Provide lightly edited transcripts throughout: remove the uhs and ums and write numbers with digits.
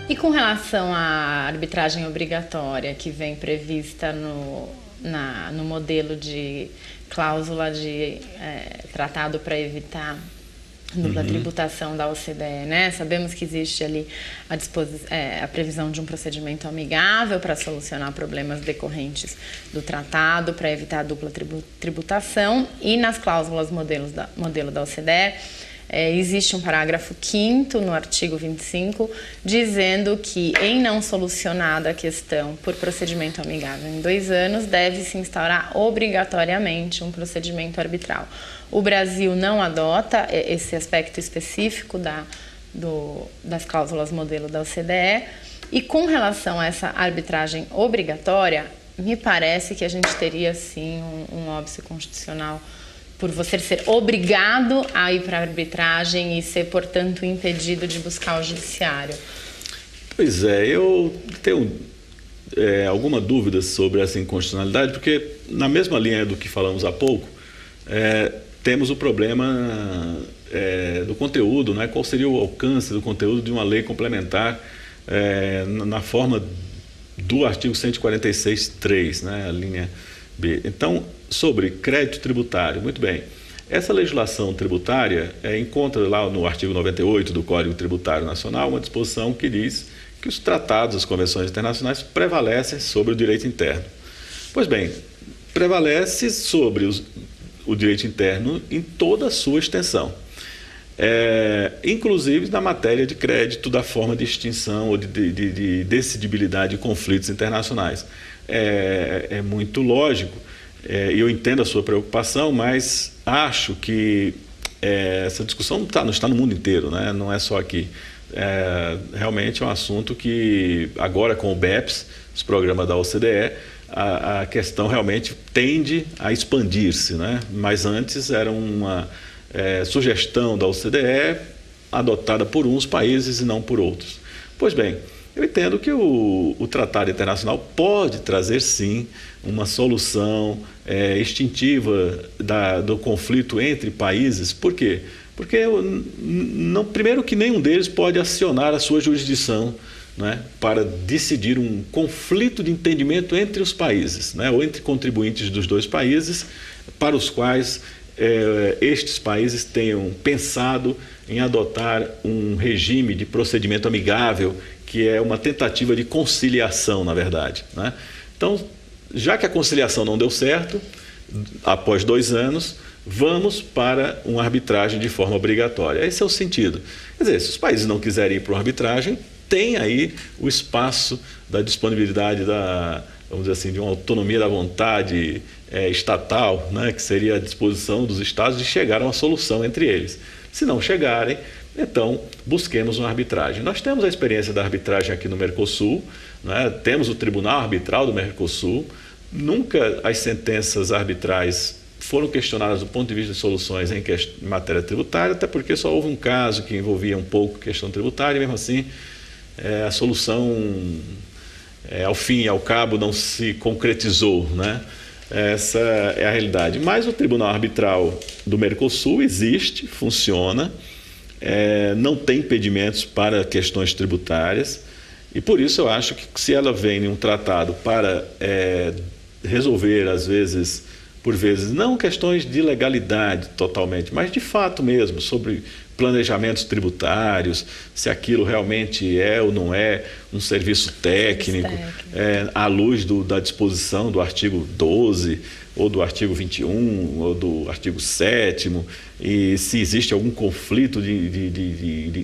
E com relação à arbitragem obrigatória que vem prevista no modelo de cláusula de tratado para evitar dupla tributação da OCDE, né? Sabemos que existe ali a previsão de um procedimento amigável para solucionar problemas decorrentes do tratado, para evitar a dupla tributação, e nas cláusulas modelo da OCDE, existe um parágrafo 5º no artigo 25, dizendo que, em não solucionada a questão por procedimento amigável em 2 anos, deve-se instaurar obrigatoriamente um procedimento arbitral. O Brasil não adota esse aspecto específico das cláusulas modelo da OCDE, e com relação a essa arbitragem obrigatória, me parece que a gente teria, sim, um óbice constitucional por você ser obrigado a ir para a arbitragem e ser, portanto, impedido de buscar o judiciário. Pois é, eu tenho alguma dúvida sobre essa inconstitucionalidade, porque na mesma linha do que falamos há pouco, temos o problema do conteúdo, né? Qual seria o alcance do conteúdo de uma lei complementar na forma do artigo 146.3, né? A linha B. Então, sobre crédito tributário, muito bem. Essa legislação tributária encontra lá no artigo 98 do Código Tributário Nacional uma disposição que diz que os tratados, as convenções internacionais prevalecem sobre o direito interno. Pois bem, prevalece sobre o direito interno em toda a sua extensão. Inclusive na matéria de crédito, da forma de extinção ou de decidibilidade de conflitos internacionais. É muito lógico, eu entendo a sua preocupação, mas acho que essa discussão não está no mundo inteiro, né? Não é só aqui. Realmente é um assunto que agora com o BEPS, os programas da OCDE, a questão realmente tende a expandir-se, né? Mas antes era uma sugestão da OCDE adotada por uns países e não por outros. Pois bem, eu entendo que o Tratado Internacional pode trazer, sim, uma solução extintiva do conflito entre países. Por quê? Porque, primeiro, que nenhum deles pode acionar a sua jurisdição, né, para decidir um conflito de entendimento entre os países, né, ou entre contribuintes dos 2 países, para os quais estes países tenham pensado em adotar um regime de procedimento amigável, que é uma tentativa de conciliação, na verdade, né? Então, já que a conciliação não deu certo, após 2 anos, vamos para uma arbitragem de forma obrigatória. Esse é o sentido. Quer dizer, se os países não quiserem ir para uma arbitragem, tem aí o espaço da disponibilidade vamos dizer assim, de uma autonomia da vontade estatal, né, que seria a disposição dos estados de chegar a uma solução entre eles. Se não chegarem, então busquemos uma arbitragem. Nós temos a experiência da arbitragem aqui no Mercosul, né, temos o Tribunal Arbitral do Mercosul. Nunca as sentenças arbitrais foram questionadas do ponto de vista de soluções em matéria tributária, até porque só houve um caso que envolvia um pouco questão tributária, e mesmo assim a solução, ao fim e ao cabo, não se concretizou, né? Essa é a realidade. Mas o Tribunal Arbitral do Mercosul existe, funciona, não tem impedimentos para questões tributárias, e por isso eu acho que, se ela vem em um tratado para resolver, às vezes, por vezes, não questões de legalidade totalmente, mas de fato mesmo, sobre planejamentos tributários, se aquilo realmente é ou não é um serviço técnico, à luz da disposição do artigo 12, ou do artigo 21, ou do artigo 7º, e se existe algum conflito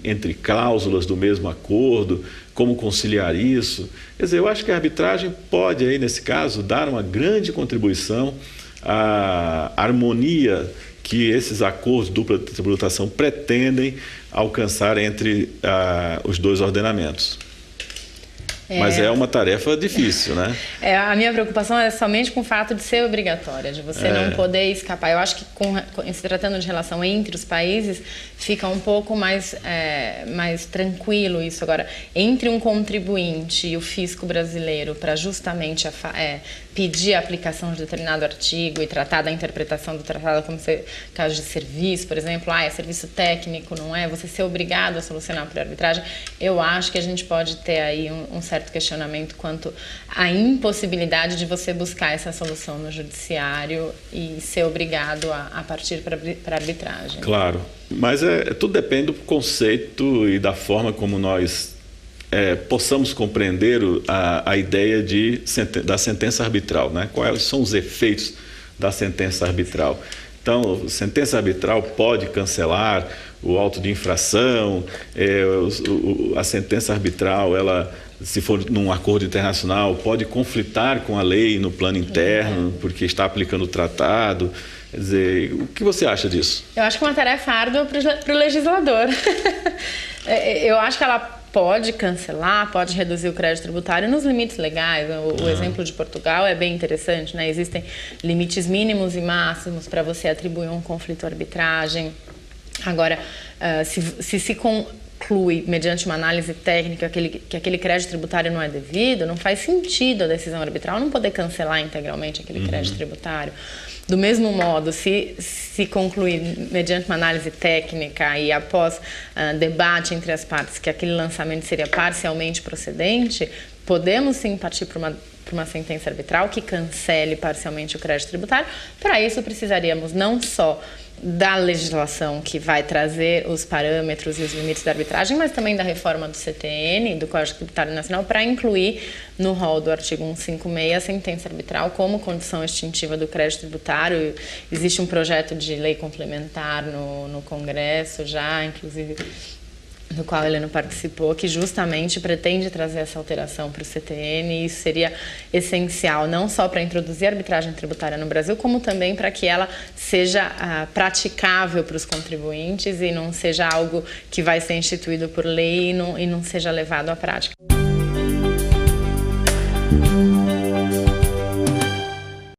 entre cláusulas do mesmo acordo, como conciliar isso. Quer dizer, eu acho que a arbitragem pode, aí, nesse caso, dar uma grande contribuição à harmonia que esses acordos de dupla tributação pretendem alcançar entre os 2 ordenamentos. Mas é uma tarefa difícil, né? A minha preocupação é somente com o fato de ser obrigatória, de você não poder escapar. Eu acho que, se tratando de relação entre os países, fica um pouco mais tranquilo isso. Agora, entre um contribuinte e o fisco brasileiro, para justamente pedir a aplicação de determinado artigo e tratar da interpretação do tratado como caso de serviço, por exemplo, é serviço técnico, não é? Você ser obrigado a solucionar por arbitragem, eu acho que a gente pode ter aí um certo questionamento quanto à impossibilidade de você buscar essa solução no judiciário e ser obrigado a partir para arbitragem. Claro, mas tudo depende do conceito e da forma como nós possamos compreender a ideia da sentença arbitral, né? Quais são os efeitos da sentença arbitral? Então, sentença arbitral pode cancelar o auto de infração, a sentença arbitral, ela, se for num acordo internacional, pode conflitar com a lei no plano interno, porque está aplicando o tratado. Quer dizer, o que você acha disso? Eu acho que é uma tarefa árdua para o legislador. Eu acho que ela pode cancelar, pode reduzir o crédito tributário nos limites legais. O exemplo de Portugal é bem interessante, né? Existem limites mínimos e máximos para você atribuir um conflito à arbitragem. Agora, se conclui, mediante uma análise técnica, que aquele crédito tributário não é devido, não faz sentido a decisão arbitral não poder cancelar integralmente aquele crédito tributário. Do mesmo modo, se concluir mediante uma análise técnica e após debate entre as partes que aquele lançamento seria parcialmente procedente, podemos sim partir para uma sentença arbitral que cancele parcialmente o crédito tributário. Para isso, precisaríamos não só da legislação que vai trazer os parâmetros e os limites da arbitragem, mas também da reforma do CTN, do Código Tributário Nacional, para incluir no rol do artigo 156 a sentença arbitral como condição extintiva do crédito tributário. Existe um projeto de lei complementar no Congresso já, inclusive, do qual ele não participou, que justamente pretende trazer essa alteração para o CTN, e isso seria essencial, não só para introduzir a arbitragem tributária no Brasil, como também para que ela seja praticável para os contribuintes e não seja algo que vai ser instituído por lei e não seja levado à prática.